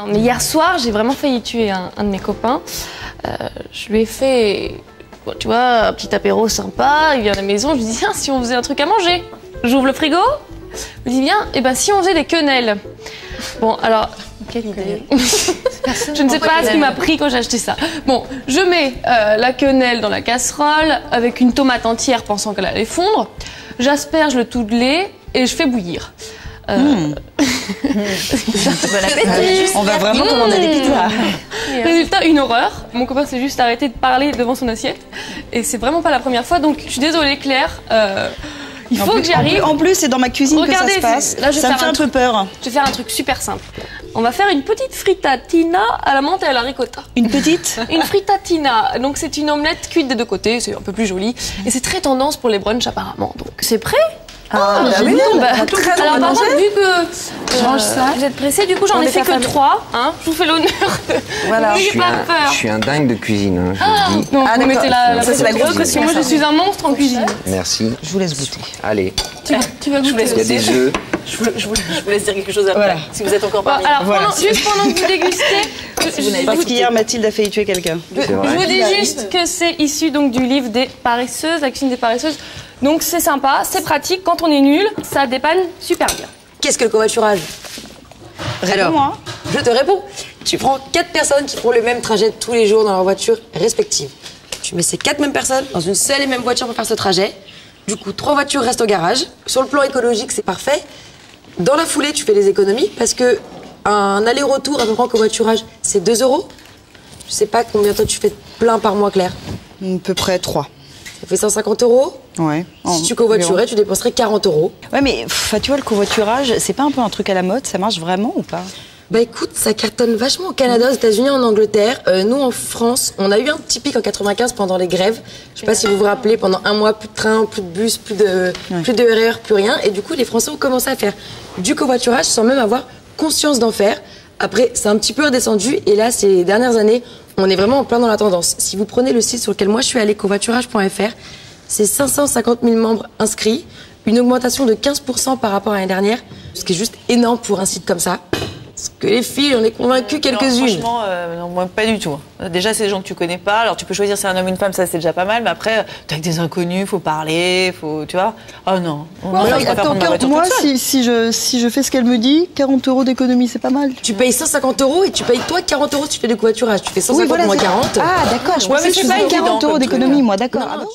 Mais hier soir, j'ai vraiment failli tuer un de mes copains. Je lui ai fait, tu vois, un petit apéro sympa. Il vient à la maison, je lui dis tiens, si on faisait un truc à manger. J'ouvre le frigo. Il me dit viens, et ben si on faisait des quenelles. Bon, alors, quelle idée. Je ne sais pas ce qui m'a pris quand j'ai acheté ça. Bon, je mets la quenelle dans la casserole avec une tomate entière pensant qu'elle allait fondre. J'asperge le tout de lait et je fais bouillir. Bon appétit. On va vraiment commander des pizzas. Résultat, une horreur. Mon copain s'est juste arrêté de parler devant son assiette. Et c'est vraiment pas la première fois, donc je suis désolée Claire. Il faut que j'y arrive. En plus, c'est dans ma cuisine. Regardez, que ça se passe. Là, ça me fait un peu peur. Je vais faire un truc super simple. On va faire une petite frittatina à la menthe et à la ricotta. Une petite? Une frittatina. Donc c'est une omelette cuite des deux côtés, c'est un peu plus joli. Et c'est très tendance pour les brunchs apparemment. Donc c'est prêt? Ah, bah oui, alors par contre, vu que vous êtes pressés, du coup j'en ai fait que 3. Hein, je vous fais l'honneur. Voilà. Je suis un dingue de cuisine, hein, je vous le dis. Non, vous mettez la ça c'est la grosse parce que moi je suis un monstre en cuisine. Merci. Je vous laisse goûter. Allez. Tu vas goûter. Il y a des œufs. Je vous laisse dire quelque chose après, voilà. Si vous êtes encore parmi. Alors, juste pendant que vous dégustez, parce qu'hier Mathilde a failli tuer quelqu'un. Je vous dis juste que c'est issu donc du livre des paresseuses, la cuisine des paresseuses. Donc c'est sympa, c'est pratique. Quand on est nul, ça dépanne super bien. Qu'est-ce que le covoiturage? Réponds-moi. Je te réponds. Tu prends 4 personnes qui font le même trajet tous les jours dans leur voiture respective. Tu mets ces 4 mêmes personnes dans une seule et même voiture pour faire ce trajet. Du coup, 3 voitures restent au garage. Sur le plan écologique, c'est parfait. Dans la foulée, tu fais des économies parce que un aller-retour à peu près en covoiturage, c'est 2 €. Je sais pas combien toi tu fais plein par mois, Claire. À peu près 3. Ça fait 150 €. Ouais. Si tu covoiturais, tu dépenserais 40 €. Ouais, mais tu vois, le covoiturage, c'est pas un peu un truc à la mode? Ça marche vraiment ou pas? Bah écoute, ça cartonne vachement au Canada, aux États-Unis, en Angleterre. Nous, en France, on a eu un petit pic en 95 pendant les grèves. Je sais pas si vous vous rappelez, pendant un mois, plus de train, plus de bus, plus de RER, plus rien. Et du coup, les Français ont commencé à faire du covoiturage sans même avoir conscience d'en faire. Après, c'est un petit peu redescendu. Et là, ces dernières années, on est vraiment en plein dans la tendance. Si vous prenez le site sur lequel moi je suis allée, covoiturage.fr, c'est 550 000 membres inscrits, une augmentation de 15% par rapport à l'année dernière, ce qui est juste énorme pour un site comme ça. Parce que les filles, on est convaincus quelques-unes. Franchement, non, moi, pas du tout. Déjà, c'est des gens que tu connais pas. Alors, tu peux choisir si c'est un homme ou une femme, ça, c'est déjà pas mal. Mais après, t'es avec des inconnus, faut parler, faut, tu vois. Oh non. Moi, si je fais ce qu'elle me dit, 40 € d'économie, c'est pas mal. Tu payes 150 € et tu payes toi 40 € si tu fais du covoiturage. Tu fais 150 moins 40. Ah, d'accord. Je pensais que je faisais 40 € d'économie, moi, d'accord.